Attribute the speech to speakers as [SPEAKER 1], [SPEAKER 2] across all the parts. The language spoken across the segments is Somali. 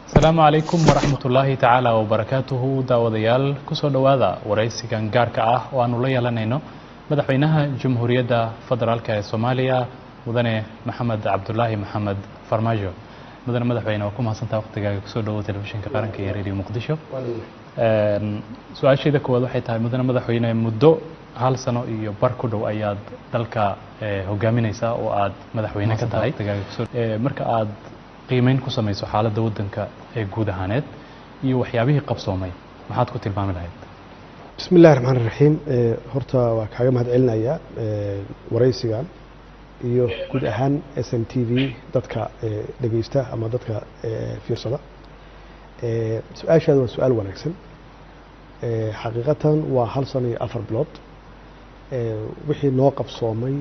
[SPEAKER 1] السلام عليكم ورحمة الله تعالى وبركاته داوديال كسو دوادا ورئيسيكان غاركا وانو ليا لنينو مدحوينها جمهورية فدرالكا سوماليا مدني محمد عبد الله محمد فرماجو مدن مدحوينه وكم حسنتا وقتiga كسو دو تلفزيونka qaranka ee Radio Muqdisho su'aashayda koowaad waxay tahay mudane madaxweyne muddo hal sano iyo bar ku dhow ayaad dalka hogaaminaysaa oo aad madaxweyne ka tahay marka aad qiimeyn ku samayso xaaladda wadanka ee guud ahaaneed iyo waxyaabihii qabsoomay maxaad ku tilmaami lahayd
[SPEAKER 2] bismillaahir rahmaanir rahiim horta waa kaaga mahad celinayaa wareysigan iyo guud ahaan SMTV dadka dhageysta ama dadka fiirsada su'aashaadu waa su'aal wanaagsan xaqiiqatan waa hal sano iyo afar bilood wixii noo qabsoomay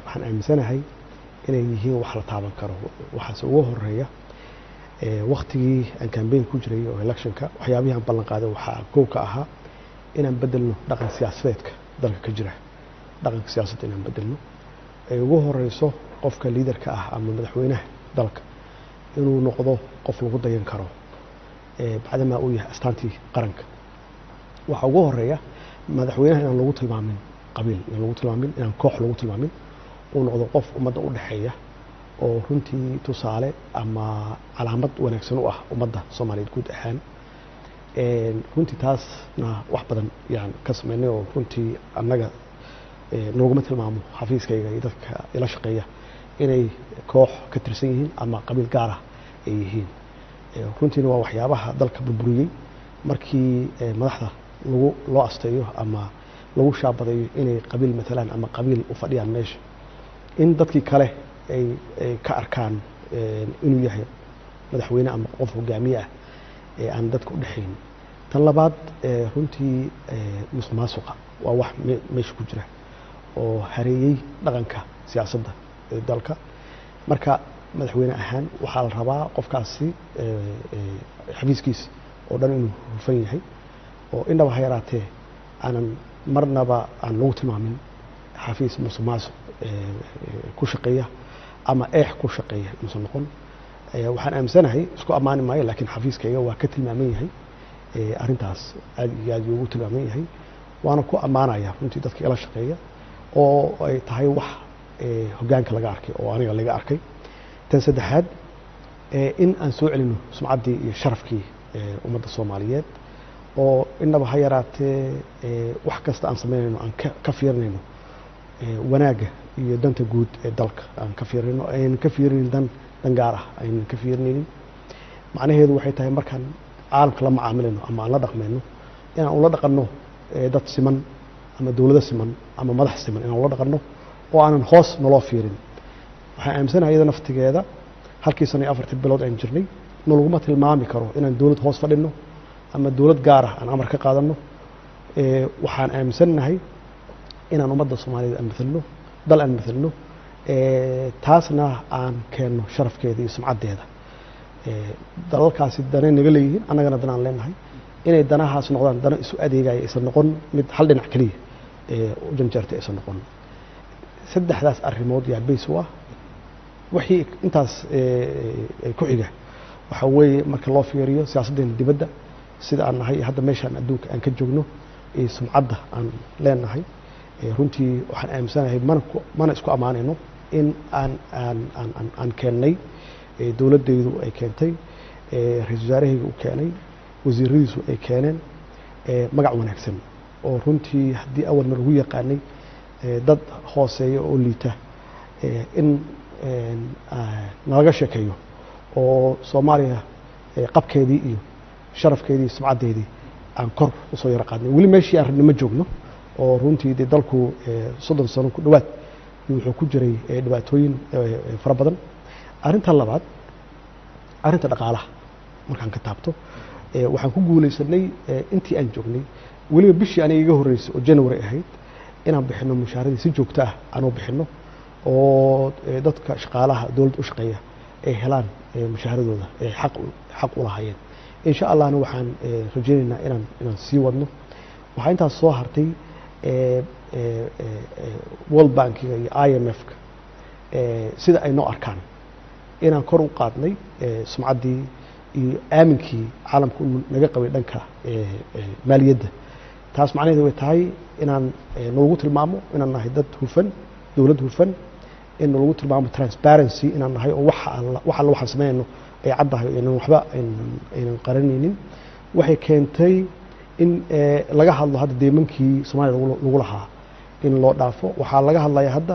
[SPEAKER 2] waxaan aaminsanahay inay yihiin wax la taaban karo waxaas ugu horeeya waqtigii aan campaign ku jiray oo electionka waxyaabaha aan ballan qaaday waxa koow ka ahaa inaan bedelno dhaqan siyaasadeedka dalka ka jira dhaqanka siyaasadda inaan bedelno ay ugu horeyso qofka leaderka ah ama madaxweynaha dalka inuu noqdo qof lagu dayan karo bacdama uu yahay astaantii qaranka waxa ugu horeeya madaxweynaha inaan lagu tilmaamin qabiil inaan lagu tilmaamin inaan koox lagu tilmaamin uu noqdo qof ummadda u dhaxeeya oo runtii tusaale ama calaamad wanaagsan u ah ummadda Soomaaliyeed guud ahaan runtii taasna wax badan yaan ka sameynay oo runtii annaga nooguma tilmaamo xafiiskayga iyo dadka ila shaqeeya inay koox ka tirsan yihiin ama qabiil gaar ah ay yihiin runtiina waa waxyaabaha dalka burburiyey markii madaxda loo asteeyo ama lagu shaabadayo inay qabiil matalan ama qabiil u fadhiyaan meesha in dadkii kale ay ka arkaan inuu yahay madaxweyne ama qof hogaamiye ah aan dadka u dhaxayn tan labaad runtii musuqmaasuqa waa wax meesha ku jira oo hareeyay dhaqanka siyaasadda dalka marka madaxweyne ahaan waxaa la rabaa qofkaasi xafiiskiisa oo dhan inuu hufan yahay oo indhaba ha yaraatee aanan marnaba aan lagu tilmaamin xafiis musuqmaasuq ku shaqeeya ama ku shaqeeya inuu noqon waxaan aaminsanahay isku amaani maayo laakiin xafiiskayga waa ka tilmaaman yahay arintaas aad iyo aad ugu tilmaaman yahay waana ku amaanaya runtii dadka ila shaqeeya oo ay tahay wax hogaanka laga arkay oo aniga laga arkay tan saddexaad in aan soo celino sumcaddii iyo sharafkii ummadda Soomaaliyeed oo inaba ha yaraatee wax kasta aan sameynayno aan ka fiirnayno wanaaga iyo danta guud ee dalka aan ka fiirino aan ka fiirin dan gaar ah aan ka fiirinin macnaheedu waxay tahay markaan caalamka la macaamilano ama aan la dhaqmayno inaan ula dhaqanno dad siman ama dawlado siman ama madax siman inaan ula dhaqanno oo aanan hoos naloo fiirin waxaan aaminsanahay iyada naftigeeda halkii sano iyo afartii bilood aan jirnay nalaguma tilmaami karo inaan dawlad hoos fadhino ama dawlad gaar ah aan amar ka qaadanno waxaan aaminsanahay inaan ummadda Soomaaliyeed aan mathalno dal aan mathalno taasna aan keenno sharafkeeda iyo sumcaddeeda dalalkaasi dana naga leeyihiin annagana danaan leenahay inay danahaas noqdaan dana isu adeegaya aysan noqon mid hal dhinac kaliya u janjeerta aysan noqon saddexdaas arrimood yaa bays u ah wixii intaas ku xiga waxa weeye marka loo fiiriyo siyaasaddeena dibadda sida aan nahay hadda meeshaan adduunka aan ka joogno iyo sumcadda aan leenahay runtii waxaan aaminsanahay mana isku amaanayno in aan keennay dawladdeedu ay keentay ra'iisul wasaarahaygu uu keenay wasiiradiisu ay keeneen magac wanaagsan oo runtii haddii awalna lagu yaqaanay dad hooseeya oo liita in nalaga sheekeeyo oo Soomaaliya qabkeedii iyo sharafkeedii sumcaddeedii aan kor u soo yara qaadnay weli meeshii aan rabnay ma joogno oo runtii dalku 30 sano ku dhawaad wuxuu ku jiray dhibaatooyin fara badan arinta labaad arinta dhaqaalaha markaan ka taabto waxaan ku guuleysanay intii aan joognay waliba bishii aniga iga horeysay oo January ahayd inaan bixino mushahaaradii si joogto ah aan u bixino oo dadka shaqaalaha dawladda u shaqeeya ay helaan mushahaaradooda ay xaq u lahaayeen insha Allah waxaan rajaynaynaa inaan sii wadno waxaa intaas soo hartay World Bank iyo IMF sida ay noo arkaan inaan kor u qaadnay sumcaddii iyo aaminkii caalamku uu naga qabay dhanka maaliyadda taas macnaheedu way tahay inaan nalagu tilmaamo inaan nahay dad hufan dowlad hufan in nalagu tilmaamo transparency inaan nahay oo wax alla waxaan sameynayno ay caddahay inaan waxba aynan qaranaynin waxay keentay in laga hadlo hadda deemankii Soomaaliya lagu lahaa in loo dhaafo waxaa laga hadlaya hadda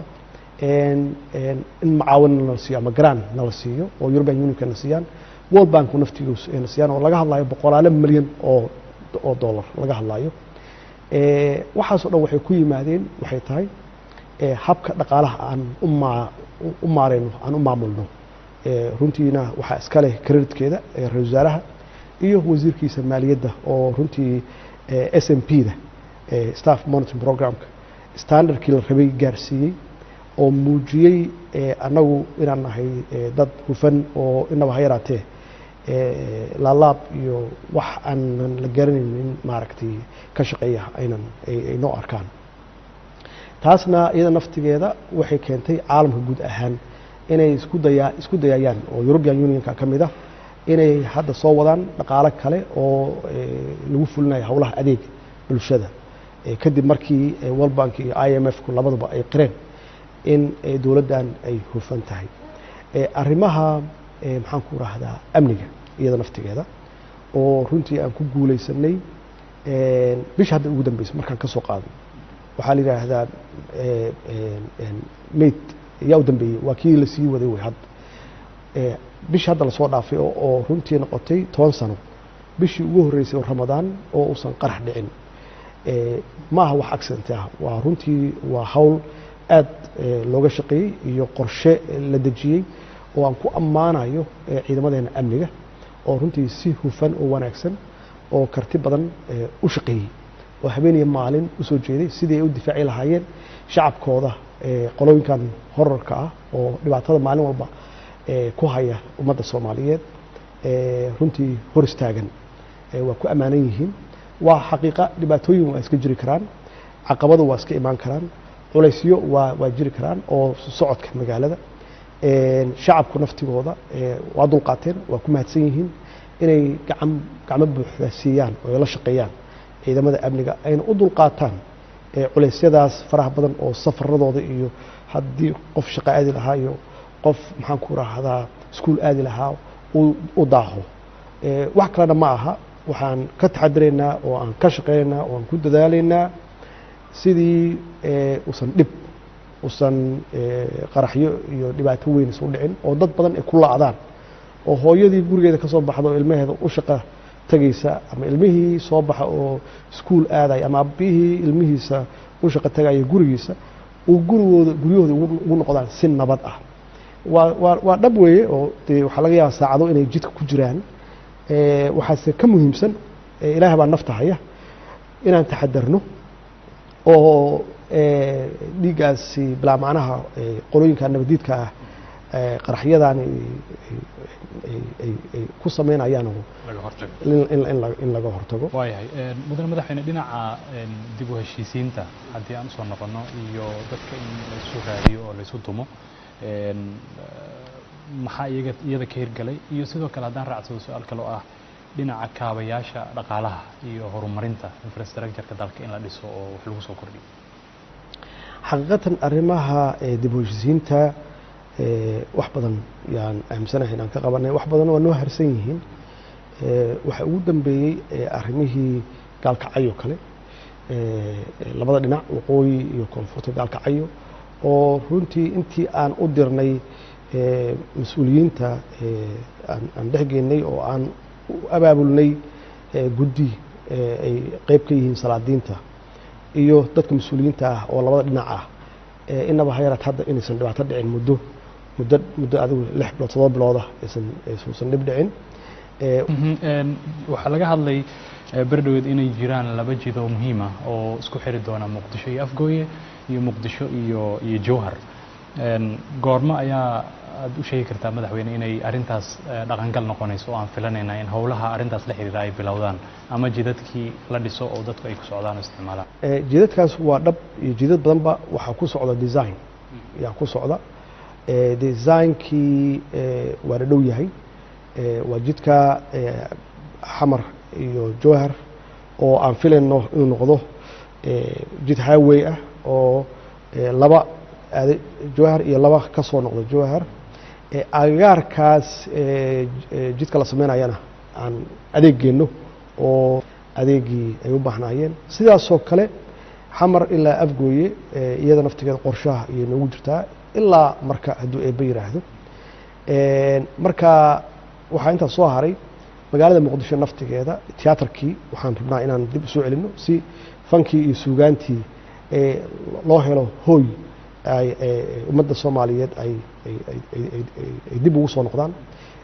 [SPEAKER 2] in macaawin la siiyo ama grant la siiyo oo European Union kana siiyaan World Bank naftigiisu ay siiyaan oo laga hadlayo boqolaal milyan oo dollar laga hadlayo waxaas oo dhan waxay ku yimaadeen waxay tahay habka dhaqaalaha aan u maareyno aan u maamulno runtiina waxa iska leh creditkeeda ra'iisul wasaaraha iyo wasiirkiisa maaliyadda oo runtii SMP-da staff monitoring programka standardkii la rabay gaarsiiyey oo muujiyey annagu inaan nahay dad hufan oo inaba ha yaraatee laalaab iyo wax aanan la garanaynin maaragtay ka shaqeeya aynan ay noo arkaan taasna iyada naftigeeda waxay keentay caalamka guud ahaan inay isku dayayaan oo European Unionka ka mid ah inay hadda soo wadaan dhaqaale kale oo lagu fulinayo hawlaha adeeg bulshada kadib markii World Bank iyo IMF ku labaduba ay qireen in dowladdan ay hufan tahay arrimaha maxaan ku raahdaa amniga iyada naftigeeda oo runtii aan ku guuleysanay bisha hadda ugu dambeysay markaan ka soo qaaday waxaa la yiraahdaa meet yaa u dambeeyay waa kii la sii waday way hadda bisha hadda la soo dhaafay oo runtii noqotay 10 sano bishii ugu horeysay oo Ramadaan oo uusan qarax dhicin ma aha wax accident ah waa runtii waa hawl aad looga shaqeeyay iyo qorshe la dejiyay oo aan ku ammaanayo ciidamadeena amniga oo runtii si hufan oo wanaagsan oo karti badan u shaqeeyay oo habeenii maalin u soo jeeday sidii ay u difaaci lahaayeen shacabkooda qolooyinkan horarka ah oo dhibaatada maalin walba ku haya ummadda Soomaaliyeed runtii hor istaagan waa ku amaanan yihiin waa xaqiiqa dhibaatooyin waa iska jiri karaan caqabado waa iska imaan karaan culaysyo waa jiri karaan oo socodka magaalada shacabku naftigooda waa dulqaateen waa ku mahadsan yihiin inay gacmo buuxda siiyaan oo la shaqeeyaan ciidamada amniga ayna u dulqaataan culeysyadaas faraha badan oo safaradooda iyo haddii qof shaqo aadi lahaa iyo qof maxaan ku raahdaa iskuul aadi lahaa u daaho wax kalena ma aha waxaan ka taxadiraynaa oo aan ka shaqeynaynaa oo aan ku dadaalaynaa sidii usan qaraxyo iyo dhibaato weyn isu dhicin oo dad badan ay ku laacdaan oo hooyadii gurigeeda ka soo baxdo ilmaheeda u shaqo tagaysa ama ilmihii soo baxa oo iskuul aaday ama aabihii ilmihiisa u shaqo tagaya gurigiisa uu guryahooda ugu noqdaan si nabad ah waa dhab weeye oo waxaa laga yaabaa saacado inay jidka ku jiraan waxaase ka muhiimsan ilaahay baa nafta haya inaan taxadarno oo dhiigaasi bilaa macnaha qolooyinka nabadiidka ah qaraxyadan ay ku sameynayaan in laga hortago
[SPEAKER 1] waayahay mudane madaxweyne dhinaca dib u heshiisiinta haddii aan usoo noqono iyo dadka in la isu raadiyo oo la isu dumo maxaa iyada ka hirgalay iyo sidoo kale haddaan raacsado su-aal kale oo ah dhinaca kaabayaasha dhaqaalaha iyo horumarinta infrastructure-ka dalka in la dhiso oo wax lagu soo kordhiyo
[SPEAKER 2] xaqiiqatan arrimaha dib u heshiisiinta wax badan yaan aaminsanahay inaan ka qabanay wax badan waa noo harsan yihiin waxa ugu dambeeyey arrimihii gaalkacyo kale labada dhinac waqooyi iyo koonfurta gaalkacyo oo runtii intii aan u dirnay mas-uuliyiinta aan dhexgeynay oo aan u abaabulnay guddi ay qayb ka yihiin salaadiinta iyo dadka mas-uuliyiinta ah oo labada dhinac ah inaba ha yaraat hadda inaysan dhibaato dhicin muddo adigu 6 bilood 7 bilooda aysan dhib dhicin
[SPEAKER 1] waxaa laga hadlay berdhaweed inay jiraan 2 jid oo muhiim ah oo isku xiri doona Muqdisho iyo Afgooye iyo Muqdisho iyo Jowhar goorma ayaa aad u sheegi kartaa madaxweyne inay arintaas dhaqangal noqonayso oo aan filanayna in howlaha arintaas la xiriira ay bilowdaan ama jidadkii la dhiso oo dadku ay ku socdaan oo isticmaalaan
[SPEAKER 2] jidadkaas waa dhab iyo jidad badanba waxaa ku socda design yaa ku socda designkii waa la dhow yahay waa jidka xamar iyo jowhar oo aan filayno inuu noqdo jid highway ah oo laba jowhar iyo laba ka soo noqdo jowhar agagaarkaas jidka la sameynayana aan adeeggeeno oo adeegii ay u baahnaayeen sidaasoo kale xamar ilaa afgooye iyada naftigeeda qorshaha iyo noogu jirtaa ilaa marka hadduu eebbe yiraahdo marka waxaa intaas soo haray magaalada muqdisho naftigeeda tiyaatarkii waxaan rabnaa inaan dib usoo celinno si fankii iyo suugaantii loo helo hooy ummadda soomaaliyeed ay dib ugu soo noqdaan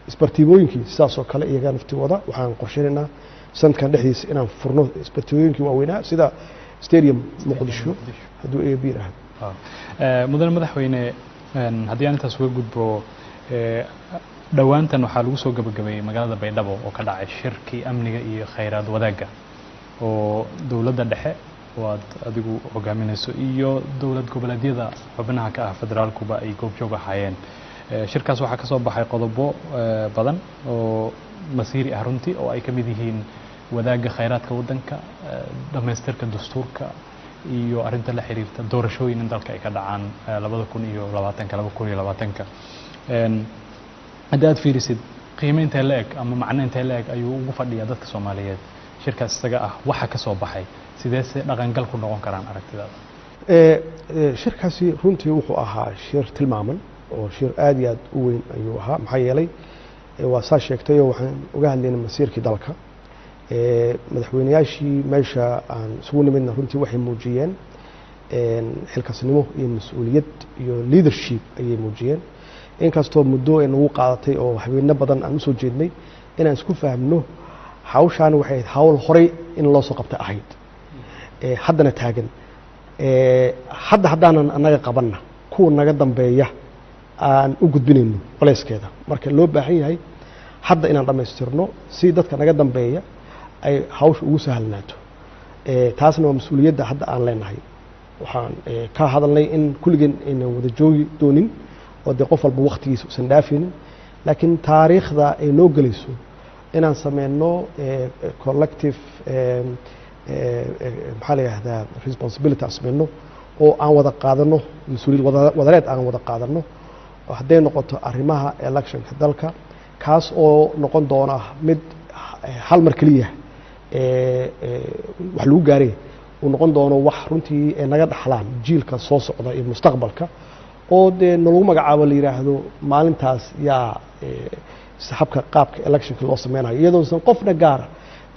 [SPEAKER 2] isbartiibooyinkii sidaasoo kale iyaga naftigooda waxaan qorsheynaynaa sanadkan dhexdiisa inaan furno isbartiibooyinkii waaweynaa sida stadium muqdisho hadduu eeb yiraahdo
[SPEAKER 1] mudane madaxweyne haddii aan intaas uga gudbo dhowaantan waxaa lagu soo gabagabeeyey magaalada baydhabo oo ka dhacay shirkii amniga iyo khayraad wadaagga oo dowladda dhexe oo aad adigu hogaaminayso iyo dowlad goboleedyada xubnaha ka ah federaalkuba ay goobjoog ahaayeen shirkaas waxaa ka soo baxay qodobo badan oo masiiri ah runtii oo ay ka mid yihiin wadaagga khayraadka waddanka dhammaystirka dastuurka iyo arrinta la xiriirta doorashooyin in dalka ay ka dhacaan 2020 haddii aad fiirisid qiime intee la eg ama macno intee la eg ayuu ugu fadhiyaa dadka soomaaliyeed shirkaas isaga ah waxa ka soo baxay sideese dhaqangal ku noqon karaan aragtidaada
[SPEAKER 2] shirkaasi runtii wuxuu ahaa shir tilmaaman oo shir aad iyo aad u weyn ayuu ahaa maxaa yeelay waa saa sheegtayoo waxaan uga hadlaynay masiirkii dalka madaxweynayaashii meesha aan isugu nimidna runtii waxay muujiyeen xilkasnimo iyo mas-uuliyad iyo leadership ayay muujiyeen inkastoo muddo ay nagu qaadatay oo habeenno badan aan usoo jeednay inaan isku fahmno hawshaani waxay ahayd hawl horay in loo soo qabta ahayd haddana taagan haddaanan annaga qabanna kuwa naga dambeeya aan u gudbinayno colayskeeda marka loo baahan yahay hadda inaan dhammaystirno si dadka naga dambeeya ay hawsha ugu sahlnaato taasna waa mas-uuliyadda hadda aan leenahay waxaan ka hadalnay in kulligeen aynan wada joogi doonin oo dee qof walba waktigiisa usan dhaafaynin laakiin taariikhda ay noo gelayso inaan sameyno collective maxaa la yihahdaa responsibility aan sameyno oo aan wada qaadano mas-uuliyad wadareed aan wada qaadano oo hadday noqoto arrimaha electionka dalka kaas oo noqon doona mid hal mar keliya wax lagu gaaray uu noqon doono wax runtii ay naga dhaxlaan jiilka soo socda iyo mustaqbalka oo dee nalagu magacaabo la yidhaahdo maalintaas yaa habka qaabka electionka loo sameynayo iyadoosan qofna gaara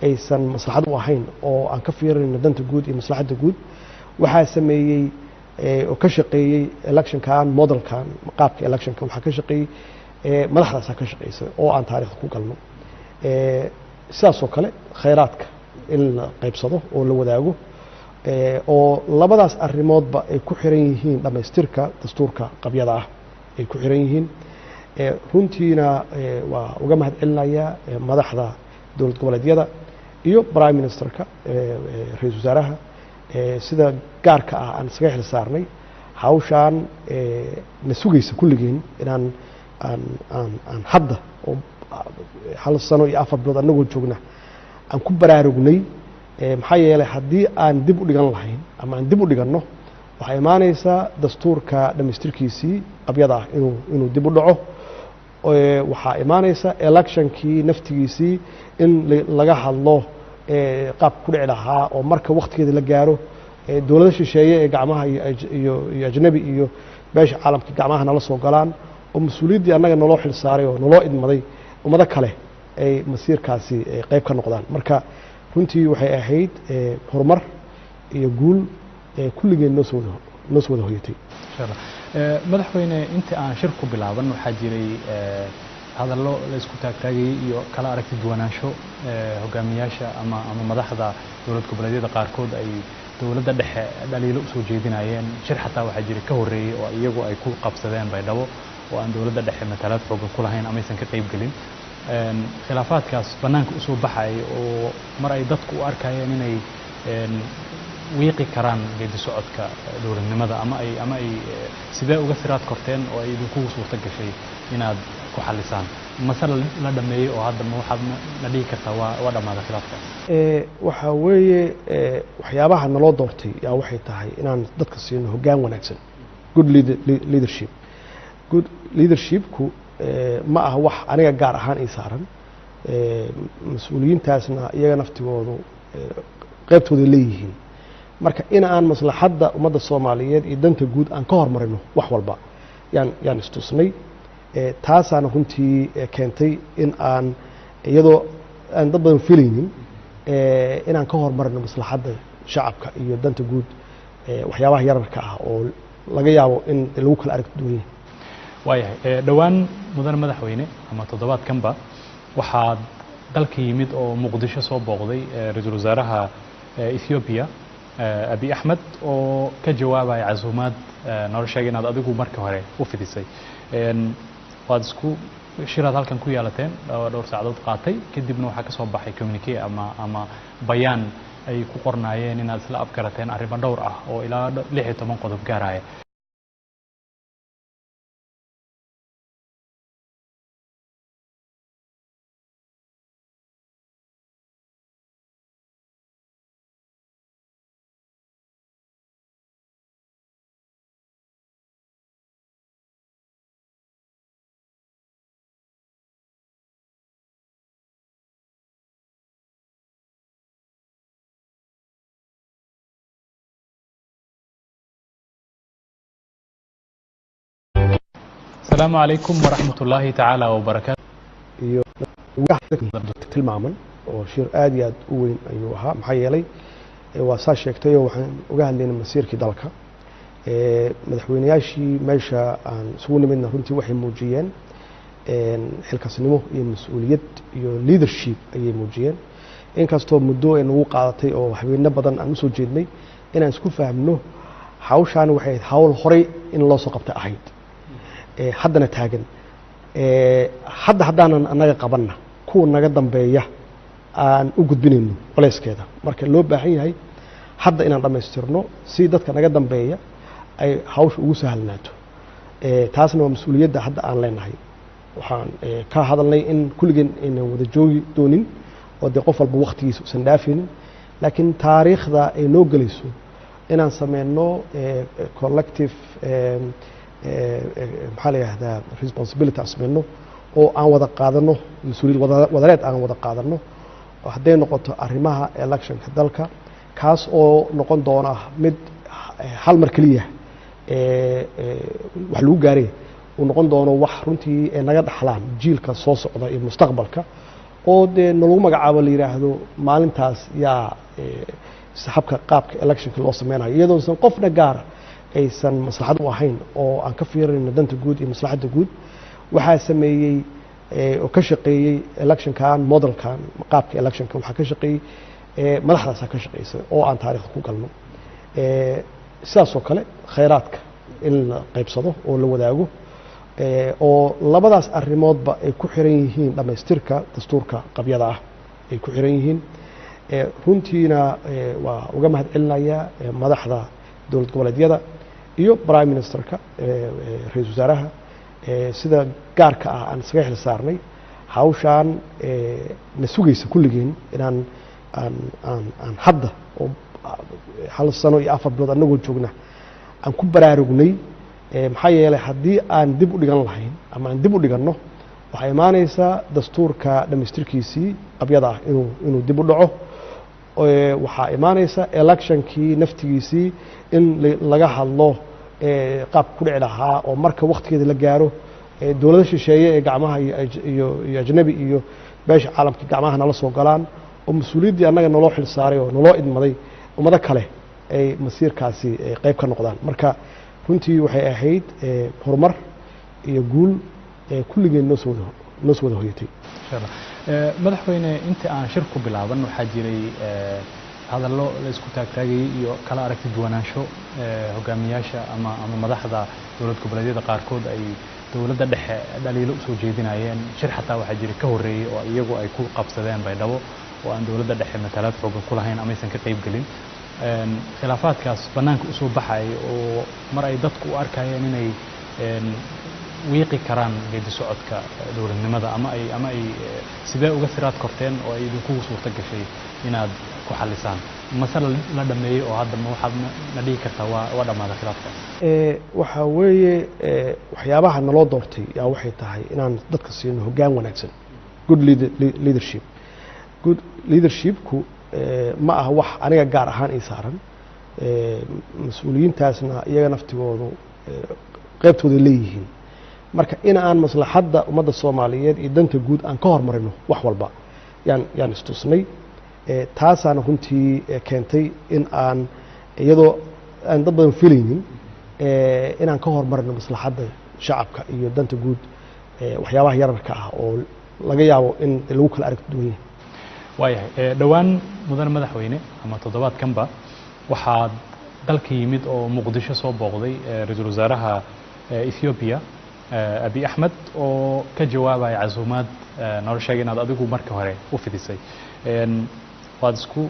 [SPEAKER 2] aysan maslaxad u ahayn oo aan ka fiirinayno danta guud iyo maslaxadda guud waxaa sameeyey oo ka shaqeeyey electionkan modelkan qaabka electionka waxaa ka shaqeeyey madaxdaasaa ka shaqeysa oo aan taariikhda ku galno sidaasoo kale khayraadka in la qaybsado oo la wadaago oo labadaas arrimoodba ay ku xiran yihiin dhammaystirka dastuurka qabyada ah ay ku xiran yihiin runtiina waa uga mahad celinayaa madaxda dowlad goboleedyada iyo prime ministerka ra-iisul wasaaraha sida gaarka ah aan isaga xil saarnay hawshaan na sugaysa kulligeen inaan aan hadda oo hal sano iyo 4 bilood annagoo joogna aan ku baraarugnay maxaa yeelay haddii aan dib u dhigan lahayn ama aan dib u dhiganno waxaa imaanaysaa dastuurka dhammaystirkiisii qabyada ah inuu dib u dhaco waxaa imaanaysa electionkii naftigiisii in laga hadlo qaabka ku dhici lahaa oo marka waktigeeda la gaaro dowlado shisheeye ee gacmaha iyo ajnabi iyo beesha caalamka gacmaha nala soo galaan oo mas-uuliyaddii annaga naloo xil saaray oo naloo idmaday ummado kale ay masiirkaasi qayb ka noqdaan marka runtii waxay ahayd horumar iyo guul kulligeen noo soo wada hoyatay
[SPEAKER 1] madaxweyne intii aan shir ku bilaaban waxaa jiray hadallo la isku taagtaagayay iyo kala aragti duwanaansho hogaamiyaasha ama madaxda dowlad goboleedyada qaarkood ay dowladda dhexe dhaliilo usoo jeedinayeen shir xataa waxaa jiray ka horreeyey oo iyagu ay ku qabsadeen baydhabo oo aan dowladda dhexe matalaad xoogan ku lahayn amaysan ka qayb gelin khilaafaadkaas bannaanka usoo baxay oo mar ay dadku u arkayeen inay wiiqi karaan geedi socodka dowladnimada ama ay sidee uga siraad korteen oo ay idinkugu suurto gashay inaad ku xalisaan masala la dhameeyay oo hadda waxaad la dhigi kartaa waa dhamaaday khilaafkaas
[SPEAKER 2] waxa weeye waxyaabaha naloo doortay yaa waxay tahay inaan dadka siino hoggaan wanaagsan good leadership good leadershipku ma aha wax aniga gaar ahaan ay saaran mas-uuliyiintaasna iyaga naftigoodu qaybtooda leeyihiin marka in aan maslaxadda ummadda Soomaaliyeed iyo danta guud aan ka hormarino wax walba yaan istusnay taasaana runtii keentay in aan iyadoo aan dad badan filaynin inaan ka hormarino maslaxadda shacabka iyo danta guud waxyaabaha yararka ah oo laga yaabo in lagu kala aragto duwan yahay
[SPEAKER 1] waayahay dhowaan mudan madaxweyne ama toddobaadkanba waxaad dalka yimid oo muqdisho soo booqday ra'iisul wasaaraha Ethiopia Abiy Ahmed oo ka jawaabay casuumaad nolol sheegay inaad adigu markii hore u fidisay waad isku shiraad halkan ku yeelateen dhowr saacadood qaatay kadibna waxa ka soo baxay communique ama bayaan ay ku qornaayeen inaad isla afgarateen arrimo dhowr ah oo ilaa 16 qodob gaaraya السلام عليكم ورحمة الله تعالى وبركاته.
[SPEAKER 2] tilmaaman oo shir aad iyo aad u weyn ayuu ahaa maxaa yeelay waa saa sheegtay oo waxaan uga hadlaynay masiirkii dalka madaxweynayaashii meesha aan isugu nimidna runtii waxay muujiyeen xilkasnimo iyo mas'uuliyad iyo leadership ayay muujiyeen inkastoo muddo ay nagu qaadatay oo habeeno badan aan usoo jeednay inaan isku fahamno hawshaan waxay ahayd hawl horey in loo soo qabtay ahayd haddana taagan haddaanan annaga qabanna kuwa naga dambeeya aan u gudbinayno culeyskeeda marka loo baahan yahay hadda inaan dhammaystirno si dadka naga dambeeya ay hawsha ugu sahlanaato taasna waa mas-uuliyadda hadda aan leenahay waxaan ka hadalnay in kulligeen aynan wada joogi doonin oo dee qof walba waktigiisa usan dhaafinin laakiin taariikhda ay noo gelayso inaan sameyno collective maxaa la yidhahdaa responsibility aan sameyno oo aan wada qaadano mas-uuliyad wadareed aan wada qaadano oo hadday noqoto arrimaha electionka dalka kaas oo noqon doona mid hal mar keliya wax lagu gaaray uu noqon doono wax runtii ay naga dhaxlaan jiilka soo socda iyo mustaqbalka oo dee nalagu magacaabo la yidhaahdo maalintaas yaa habka qaabka electionka loo sameynayo iyadoosan qofna gaara aysan maslaxad u ahayn oo aan ka fiirino danta guud iyo maslaxadda guud waxaa sameeyey oo ka shaqeeyey electionkan modelkan qaabka electionka waxaa ka shaqeeyey madaxdaasaa ka shaqeysay oo aan taariikhda ku galno sidaas oo kale khayraadka in la qaybsado oo la wadaago oo labadaas arrimoodba ay ku xiran yihiin dhammaystirka dastuurka qabyada ah ay ku xiran yihiin runtiina waa uga mahad celinayaa madaxda dowlad goboleedyada iyo prime ministerka ra-iisul wasaaraha sida gaarka ah aan isaga xil saarnay hawshaan na sugaysa kulligeen inaan aan hadda oo hal sano iyo 4 bilood annagoo joogna aan ku baraarugnay maxaa yeelay haddii aan dib u dhigan lahayn ama aan dib u dhiganno waxaa imaanaysaa dastuurka dhammaystirkiisii qabyada ah inuu dib u dhaco waxaa imaanaysa electionkii naftigiisii in laga hadlo qaabka ku dhici lahaa oo marka waktigeeda la gaaro dowlado shisheeye ee gacmaha iyo ajnabi iyo beesha caalamka gacmaha nala soo galaan oo mas-uuliyaddii annaga naloo xil saaray oo naloo idmaday ummado kale ay masiirkaasi qayb ka noqdaan marka runtii waxay ahayd horumar iyo guul kulligeen noo soo wada hoyatay
[SPEAKER 1] madaxweyne intii aan shir ku bilaaban waxaa jiray hadallo la isku taagtaagayay iyo kala aragti duwanaansho hogaamiyaasha ama madaxda dowlad goboleedyada qaarkood ay dowladda dhexe dhaliilo u soo jeedinayeen shir xataa waxaa jiray ka horreeyey oo iyagu ay ku qabsadeen baydhabo oo aan dowladda dhexe matalaad xoogan ku lahayn ama aysan ka qayb gelin khilaafaadkaas bannaanka usoo baxay oo mar ay dadku u arkayeen inay wiiqi karaan geedi socodka dowladnimada ama ay sidee uga siraad korteen oo ay idinku suurta gashay inaad ku xalisaan masala la dhameeyay oo hadda ma waxaad na dhigi kartaa waa dhammaada khilaafkaas
[SPEAKER 2] waxa weeye waxyaabaha naloo doortay yaa waxay tahay inaan dadka siino hoggaan wanaagsan good leadership good leadershipku ma aha wax aniga gaar ahaan ay saaran mas-uuliyiintaasna iyaga naftigoodu qaybtooda leeyihiin marka in aan maslaxadda ummadda Soomaaliyeed iyo danta guud aan ka hormarino wax walba yaan istusnay taasaana runtii keentay in aan iyadoo aan dad badan filaynin inaan ka hormarino maslaxadda shacabka iyo danta guud waxyaabaha yararka ah oo laga yaabo in lagu kala aragti duwan yahay
[SPEAKER 1] waayahay dhowaan mudan madaxweyne ama toddobaadkanba waxaad dalka yimid oo muqdisho soo booqday ra'iisul wasaaraha Ethiopia Abiy Ahmed oo ka jawaabaya casuumaad nolol sheegay inaad adigu markii hore u fidisay waad isku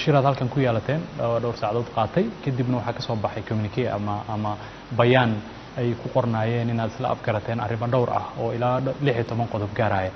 [SPEAKER 1] shiraad halkan ku yaalateen dhowr saacadood qaatay kadibna waxaa ka soo baxay communique ama bayaan ay ku qornaayeen inaad isla afgarateen arrimo dhowr ah oo ilaa 16 qodob gaaraya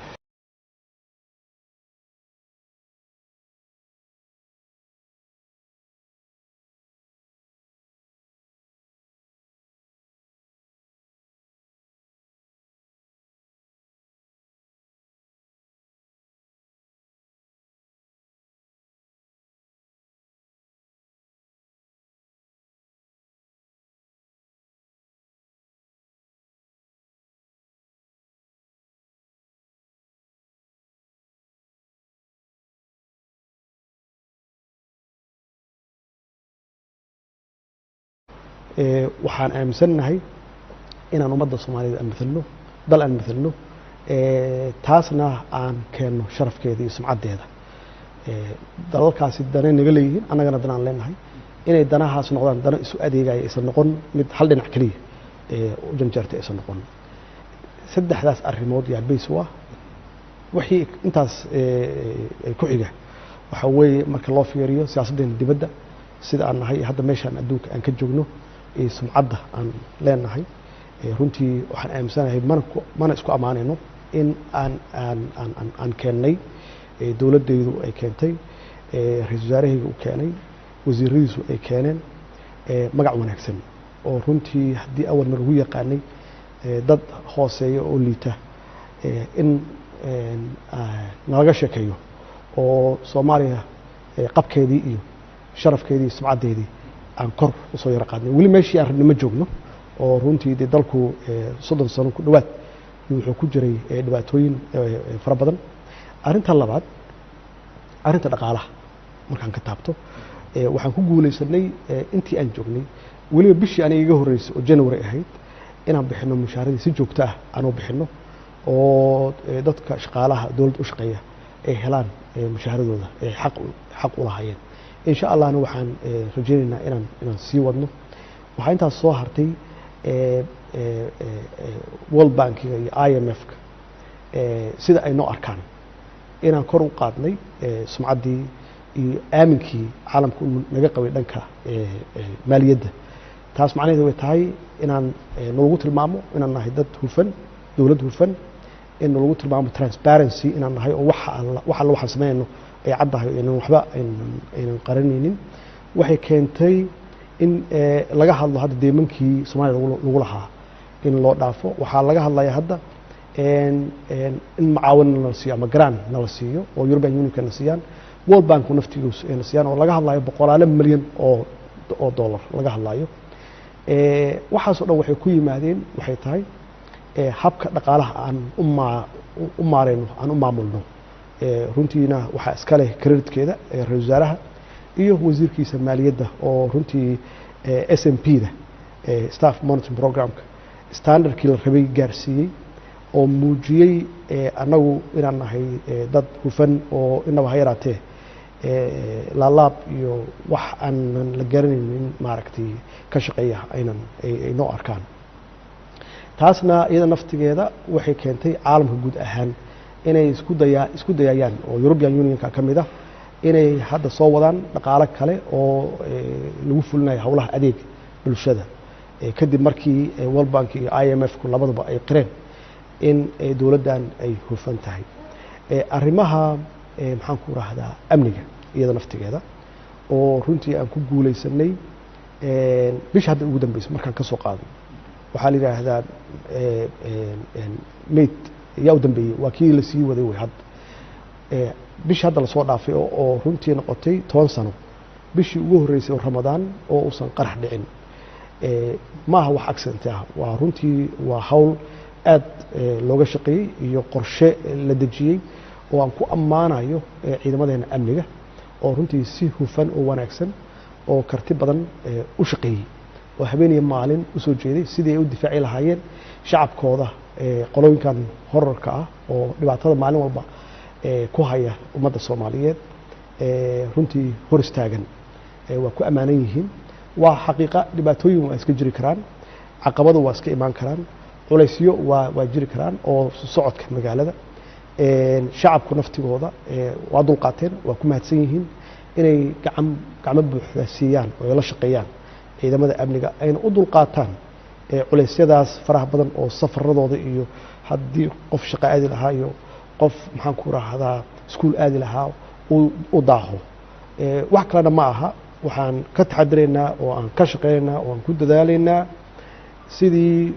[SPEAKER 2] waxaan aaminsanahay inaan ummadda Soomaaliyeed aan midno dal aan midno taasna aan keeno sharafkeeda iyo sumcadeeda dalalkaasi dana naga leeyihiin annagana danaan leenahay inay danahaas noqdaan dana isu adeegaya aysan noqon mid hal dhinac kaliya u janjarta aysan noqon saddexdaas arrimood yaa bays u ah wixii intaas ku xiga waxa weeye marka loo fiiriyo siyaasaddeena dibadda sida aan nahay hadda meeshaan adduunka aan ka joogno sumcadda aan leenahay runtii waxaan aaminsanahay mana isku ammaanayno in aan keennay dowladdaydu ay keentay ra-iisul wasaarahayga uu keenay wasiiradiisu ay keeneen magac wanaagsan oo runtii haddii awalna lagu yaqaanay dad hooseeya oo liita in nalaga sheekeeyo oo Soomaaliya qabkeedii iyo sharafkeedii iyo sumcaddeedii aan kor u soo yar qaadnay wali meeshii aan rabnimo joogno oo runtii dalku 30 sano ku dhawaad wuxuu ku jiray dhibaatooyin fara badan arinta labaad arinta dhaqaalaha markaan ka taabto waxaan ku guuleysanay intii aan joognay waliba bishii aniga iga horeysay oo January ahayd inaan bixino mushahaaradii si joogto ah aan u bixino oo dadka shaqaalaha dawladda u shaqeeya ay helaan mushahaaradooda ay xaq u lahaayeen إن شاء الله أنا وحن رجينا إن سي ودنا وحين تصاهر تي World Bank IMF سيدا أي نوع أركان إن كرو قادني سمعدي آمنكي عالم كل نجقوي دنك مالية تاس معناه ذو تاي إن نلقط المامو إن نهيدت هالفن دولة هالفن إن نلقط المامو transparency إن نهاي وح سماه إنه عدها إنه وحبا إن قرنين وحي كنتي إن لجها الله هذا دائما كي سماه نقولها إن الله دافع وحلقها الله يهدا إن معاون نرسيه مجران نرسيه أو يوربين يونيو كنسيان وورد بانك ونفتيوس نسيان ولقها الله بقول على مليون أو دولار لقها الله وحصل وحي كوي مادين وحي تاي حبك نقالها عن أمارين عن أماملنا runtiina waxa iska leh creditkeeda ra'iisul wasaaraha iyo wasiirkiisa maaliyadda oo runtii SMP-da staff monitoring programka standardkii la rabay gaarsiiyey oo muujiyey anagu inaan nahay dad hufan oo inaba ha yaraatee laalaab iyo wax aan la garanaynin maaragtay ka shaqeeya ay noo arkaan taasna iyada naftigeeda waxay keentay caalamka guud ahaan inay isku dayayaan oo European Union ka kamida inay hadda soo wadaan dhaqaale kale oo lagu fulinayo hawlaha adeeg bulshada kadib markii World Bank iyo IMF ku labadaba ay qireen in dowladdan ay hufan tahay arrimaha maxaan ku raahdaa amniga iyada naftigeeda oo runtii aan ku guuleysanay bisha hadda ugu dambeysay markaan ka soo qaaday waxaa la yiraahdaa meet yaa u dambeeyay waa kii la sii waday way hadda bisha hadda la soo dhaafay oo runtii noqotay 10 sano bishii ugu horeysay oo Ramadaan oo uusan qarax dhicin maaha wax accident ah waa runtii waa hawl aad looga shaqeeyay iyo qorshe la dejiyay oo aan ku ammaanayo ciidamadeena amniga oo runtii si hufan oo wanaagsan oo karti badan u shaqeeyay oo habeenii maalin u soo jeeday sidii ay u difaaci lahaayeen shacabkooda qolooyinkan horarka ah oo dhibaatada maalin walba ku haya ummadda Soomaaliyeed runtii hor istaagan waa ku amaanan yihiin waa xaqiiqa dhibaatooyin waa iska jiri karaan caqabado waa iska imaan karaan culaysyo waa jiri karaan oo socodka magaalada shacabku naftigooda waa dulqaateen waa ku mahadsan yihiin inay gacmo buuxda siiyaan oo la shaqeeyaan ciidamada amniga ayna u dulqaataan culeysyadaas faraha badan oo safaradooda iyo haddii qof shaqo aadi lahaa iyo qof maxaan ku raahdaa iskuul aadi lahaa u daaho wax kalena ma aha waxaan ka taxadiraynaa oo aan ka shaqeynaynaa oo aan ku dadaalaynaa sidii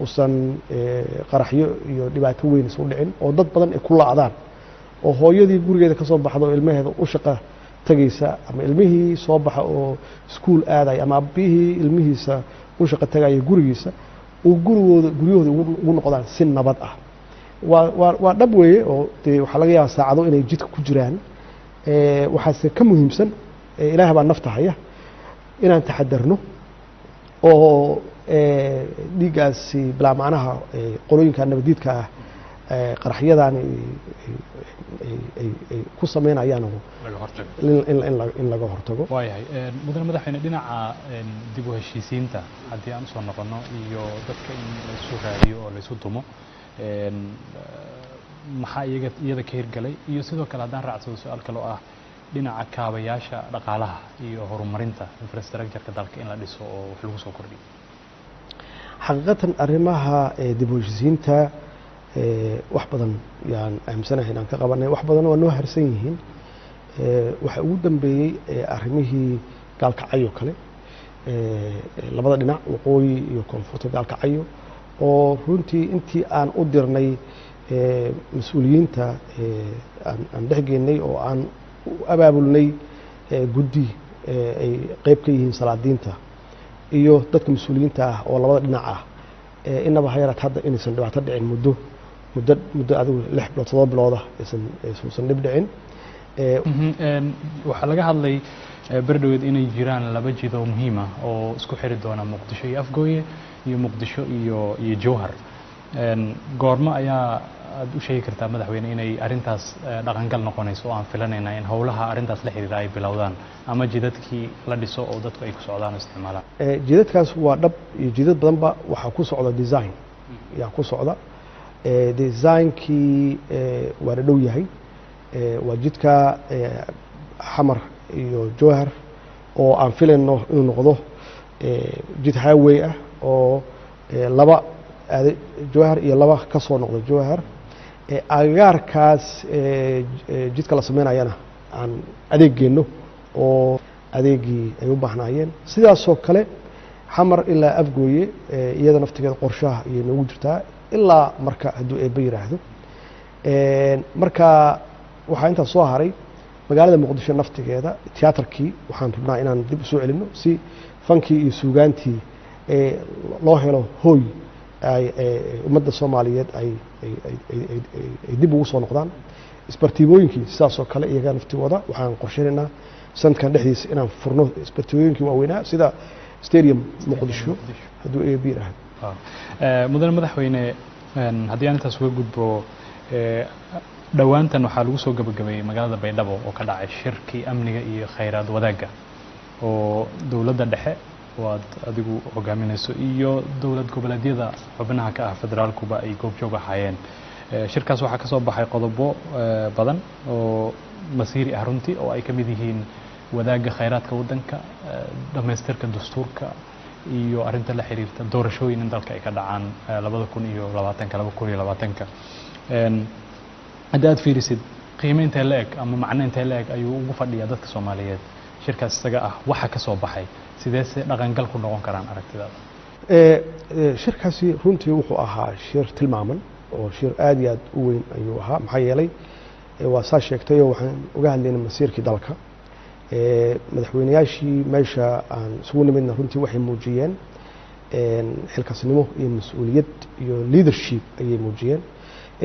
[SPEAKER 2] usan qaraxyo iyo dhibaato weyn isu dhicin oo dad badan ay ku laacdaan oo hooyadii gurigeeda ka soo baxdo oo ilmaheeda u shaqo tagaysa ama ilmihii soo baxa oo iskuul aaday ama aabihii ilmihiisa u shaqo tagaya gurigiisa uu guryahooda ugu noqdaan si nabad ah waa dhab weeye oo waxaa laga yaabaa saacado inay jidka ku jiraan waxaase ka muhiimsan ilaahay baa nafta haya inaan taxadarno oo dhiigaasi bilaa macnaha qolooyinka nabadiidka ah qaraxyadan ay ku sameynayaan in laga hortago
[SPEAKER 1] waayahay mudane madaxweyne dhinaca dib u heshiisiinta haddii aan usoo noqono iyo dadka in la isu raadiyo oo la isu dumo maxaa iyada ka hirgalay iyo sidoo kale haddaan raacsado su-aal kale oo ah dhinaca kaabayaasha dhaqaalaha iyo horumarinta infrastructure-ka dalka in la dhiso oo wax lagu soo kordhiyo
[SPEAKER 2] xaqiiqatan arrimaha dib u heshiisiinta wax badan yaan aaminsanahay inaan ka qabanay wax badan waa noo harsan yihiin waxa ugu dambeeyey arrimihii gaalkacyo kale labada dhinac waqooyi iyo koonfurta gaalkacyo oo runtii intii aan u dirnay mas-uuliyiinta aan dhexgeynay oo aan u abaabulnay guddi ay qayb ka yihiin salaadiinta iyo dadka mas-uuliyiinta ah oo labada dhinac ah inaba ha yaraat hadda inaysan dhibaato dhicin muddo adigu 6 bilood 7 bilooda aysan dhib dhicin
[SPEAKER 1] waxaa laga hadlay berdhaweed inay jiraan laba jid oo muhiim ah oo isku xiri doona muqdisho iyo afgooye iyo muqdisho iyo jowhar goormo ayaa aad u sheegi kartaa madaxweyne inay arrintaas dhaqangal noqonayso oo aan filanayna in howlaha arrintaas la xiriira ay bilowdaan ama jidadkii la dhiso oo dadku ay ku socdaan oo isticmaalaan
[SPEAKER 2] jidadkaas waa dhab iyo jidad badanba waxaa ku socda design yaa ku socda designkii waa la dhow yahay waa jidka xamar iyo jowhar oo aan filayno inuu noqdo jid highway ah oo laba jowhar iyo laba ka soo noqda jowhar agagaarkaas jidka la sameynayana aan adeeggeeno oo adeegii ay u baahnaayeen sidaasoo kale xamar ilaa afgooye iyada naftigeeda qorshaha ayay noogu jirtaa ilaa marka hadduu eebba yiraahdo marka waxaa intaas soo haray magaalada muqdisho naftigeeda tiyaatarkii waxaan rabnaa inaan dib u soo celinno si fankii iyo suugaantii loo helo hooy ummadda Soomaaliyeed ay dib ugu soo noqdaan isbartiibooyinkii sidaasoo kale iyaga naftigooda waxaan qorsheynaynaa sanadkan dhexdiisa inaan furno isbartiibooyinkii waaweynaa sida stadium muqdisho hadduu eeb yiraahdo
[SPEAKER 1] mudane madaxweyne haddii aan intaas uga gudbo dhowaantan waxaa lagu soo gabagabeeyey magaalada Baydhabo oo ka dhacay shirkii amniga iyo khayraad wadaagga oo dowladda dhexe waad adigu hogaaminayso iyo dowlad goboleedyada xubnaha ka ah federaalkuba ay goobjoog ahaayeen shirkaas waxaa ka soo baxay qodobo badan oo masiiri ah runtii oo ay ka mid yihiin wadaagga khayraadka waddanka dhamaystirka dastuurka iyo arrinta la xiriirta doorashooyin in dalka ay ka dhacaan 2020 haddii aad fiirisid qiime intee la eg ama macno intee la eg ayuu ugu fadhiyaa dadka Soomaaliyeed shirkaas isaga ah waxa ka soo baxay sidee se dhaqangal ku noqon karaan aragtidaada
[SPEAKER 2] shirkaasi runtii wuxuu ahaa shir tilmaaman oo shir aad iyo aad u weyn ayuu ahaa maxaa yeelay waa saa sheegtay oo waxaan uga hadlaynay masiirkii dalka madaxweynayaashii meesha aan isugu nimidna runtii waxay muujiyeen xilkasnimo iyo mas-uuliyad iyo leadership ayay muujiyeen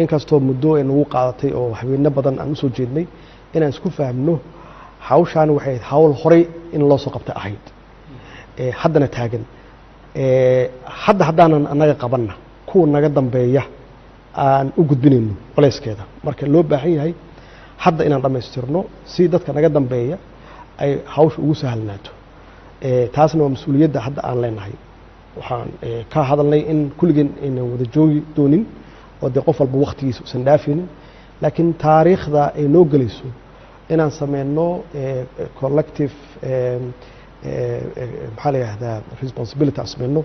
[SPEAKER 2] inkastoo muddo ay nagu qaadatay oo habeeno badan aan usoo jeednay inaan isku fahmno hawshaan waxay hawl horey in loo soo qabtay ahayd haddana taagan haddaanan annaga qabanna kuwa naga dambeeya aan u gudbinayno colayskeeda marka loo baahan yahay hadda inaan dhammaystirno si dadka naga dambeeya ay hawsha ugu sahlanaato taasna waa mas-uuliyadda hadda aan leenahay waxaan ka hadalnay in kulligeen aynan wada joogi doonin oo dee qof walba waktigiisa usan dhaafinin laakiin taariikhda ay noo gelayso inaan sameyno collective maxaa la yihahdaa responsibility aan sameyno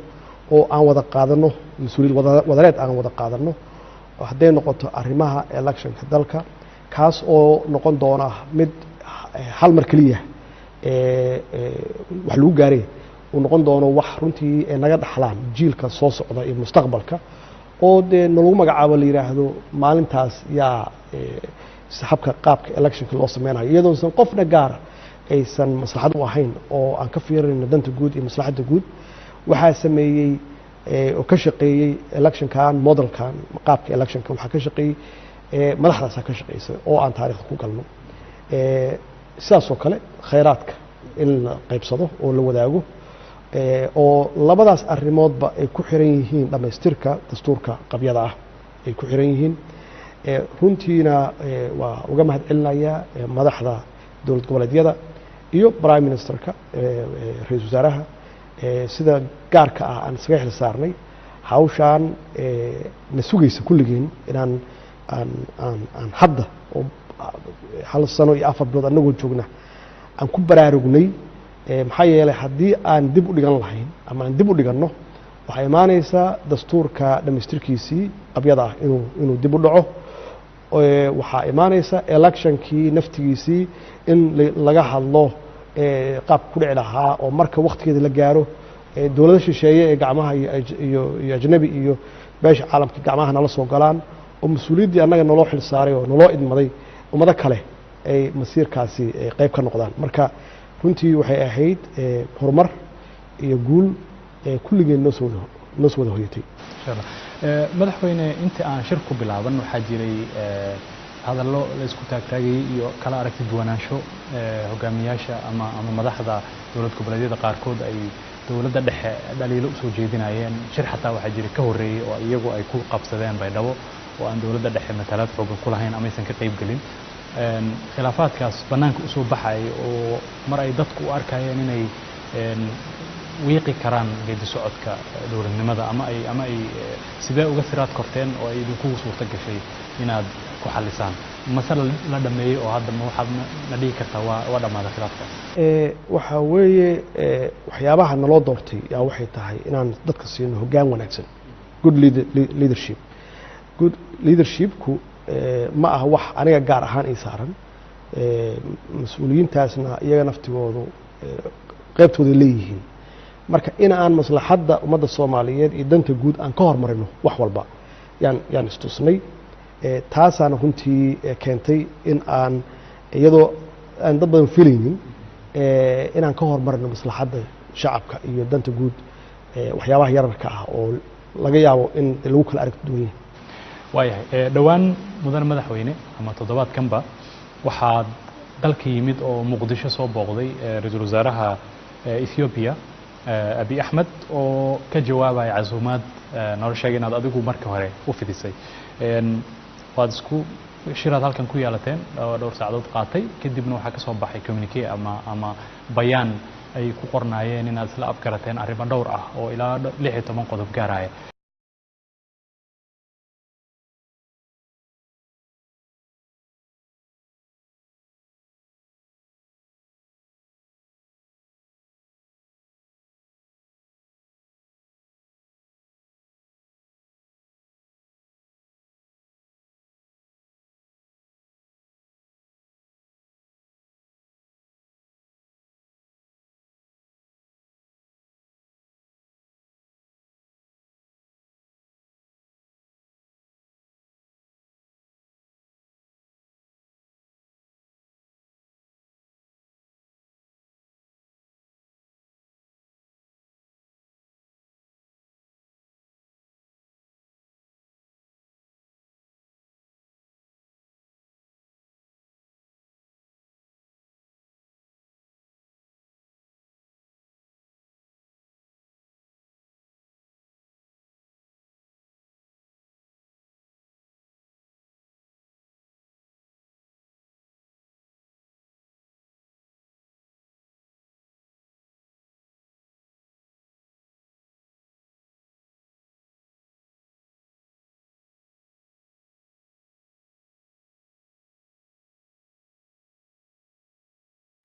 [SPEAKER 2] oo aan wada qaadano mas-uuliyad wadareed aan wada qaadano oo hadday noqoto arrimaha electionka dalka kaas oo noqon doona mid hal mar keliya wax lagu gaaray uu noqon doono wax runtii naga dhaxlaan jiilka soo socda iyo mustaqbalka oo dee nalagu magacaabo la yidhaahdo maalintaas yaa habka qaabka electionka loo sameynayo iyadoosan qofna gaara aysan maslaxad u ahayn oo aan ka fiirinayno danta guud iyo maslaxadda guud waxaa sameeyey oo ka shaqeeyey electionkan modelkan qaabka electionka waxaa ka shaqeeyey madaxdaasaa ka shaqeysay oo aan taariikhda ku galno sidaas oo kale khayraadka in la qaybsado oo la wadaago oo labadaas arrimoodba ay ku xiran yihiin dhammaystirka dastuurka qabyada ah ay ku xiran yihiin runtiina waa uga mahad celinayaa madaxda dowlad goboleedyada iyo prime ministerka ra-iisul wasaaraha sida gaarka ah aan isaga xil saarnay hawshaan na sugaysa kulligeen inaan aan hadda oo hal sano iyo 4 bilood annagoo joogna aan ku baraarugnay maxaa yeelay haddii aan dib u dhigan lahayn ama aan dib u dhiganno waxay imaanaysaa dastuurka dhammaystirkiisii qabyada ah inuu dib u dhaco waxaa imaanaysa electionkii naftigiisii in laga hadlo qaabka ku dhici lahaa oo marka waktigeeda la gaaro dowlada shisheeye ee gacmaha iyo ajnabi iyo beesha caalamka gacmaha nala soo galaan oo mas-uuliyaddii annaga naloo xil saaray oo naloo idmaday ummado kale ay masiirkaasi qayb ka noqdaan marka runtii waxay ahayd horumar iyo guul kulligeen noo soo wada hoyatay
[SPEAKER 1] madaxweyne intii aan shir ku bilaaban waxaa jiray hadallo la isku taagtaagayay iyo kala aragti duwanaansho hogaamiyaasha ama madaxda dowlad goboleedyada qaarkood ay dowladda dhexe dhaliilo u soo jeedinayeen shir xataa waxaa jiray ka horreeyey oo iyagu ay ku qabsadeen baydhabo oo aan dowladda dhexe matalaad xoogan ku lahayn ama aysan ka qayb gelin khilaafaadkaas bannaanka usoo baxay oo mar ay dadku u arkayeen inay wiiqi karaan geedi socodka dowladnimada ama ay sidee uga siraad korteen oo ay idinkugu suurto gashay inaad ku xalisaan mase la dhameeyey oo hadda ma waxaad na dhihi kartaa waa dhammaaday khilaafkaas
[SPEAKER 2] waxaa weeye waxyaabaha naloo doortay yaa waxay tahay inaan dadka siino hoggaan wanaagsan good leadership good leadershipku ma aha wax aniga gaar ahaan ii saaran mas-uuliyiintaasna iyaga naftigoodu qaybtooda leeyihiin marka in aan maslaxadda ummadda Soomaaliyeed iyo danta guud aan ka hormarino wax walba yaan istusnay taasaana runtii keentay in aan iyadoo aan dad badan filaynin inaan ka hormarino maslaxadda shacabka iyo danta guud waxyaabaha yararka ah oo laga yaabo in lagu kala aragti duwan yahay
[SPEAKER 1] waayahay dhowaan mudan madaxweyne ama toddobaadkanba waxaad dalka yimid oo muqdisho soo booqday ra-iisul wasaaraha Ethiopia Abiy Ahmed oo ka jawaabaya casuumaad nolol sheegay inaad adigu markii hore u fidisay waad isku shiraad halkan ku yeelateen dhowr saacadood qaatay kadibna waxaa ka soo baxay communique ama bayaan ay ku qornaayeen inaad isla afgarateen arrimo dhowr ah oo ilaa 16 qodob gaaraya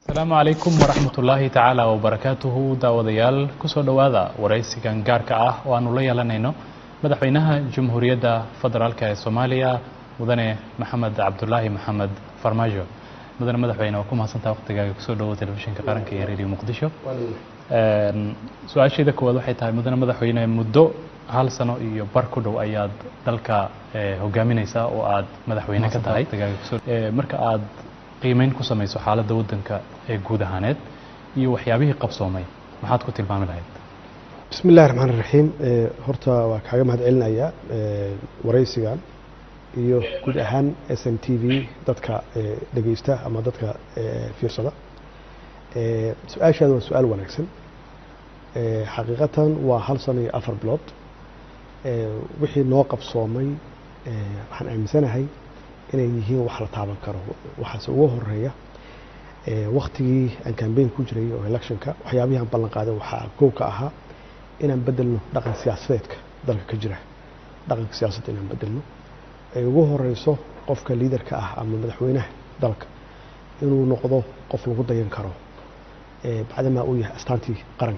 [SPEAKER 1] السلام عليكم ورحمة الله تعالى وبركاته داوديال كسو دوادا ورئيسيغان غاركا وانو لا يلانينو مدحوينها جمهورية فدرالكا سوماليا مدني محمد عبد الله محمد فرماجو مدن مدحوينه وكم حسنتا وقتيغا كسو دو تلفزيونka qaranka ee Radio Muqdisho su'aashayda koowaad waxay tahay mudane madaxweyne muddo hal sano iyo bar ku dhow ayaad dalka hogaaminaysaa oo aad madaxweyne ka tahay marka aad qiimeyn ku samayso xaaladda wadanka ee guud ahaaneed iyo waxyaabihii qabsoomay maxaad ku tilmaami lahayd
[SPEAKER 2] bismillaahir rahmaanir rahiim horta waa kaaga mahad celinayaa waraysigan iyo guud ahaan SNTV dadka dhageysta ama dadka fiirsada su'aashaadu waa su'aal wanaagsan xaqiiqatan waa hal sano iyo 4 bilood wixii noo qabsoomay waxaan aaminsanahay inay yihiin wax la taaban karo waxaas ugu horeeya waqtigii aan campaign ku jiray oo electionka waxyaabaha aan ballan qaaday waxa koow ka ahaa inaan bedelno dhaqan siyaasadeedka dalka ka jira dhaqanka siyaasadda inaan bedelno ay ugu horeyso qofka leaderka ah ama madaxweynaha dalka inuu noqdo qof lagu dayan karo bacdama uu yahay astaantii qaranka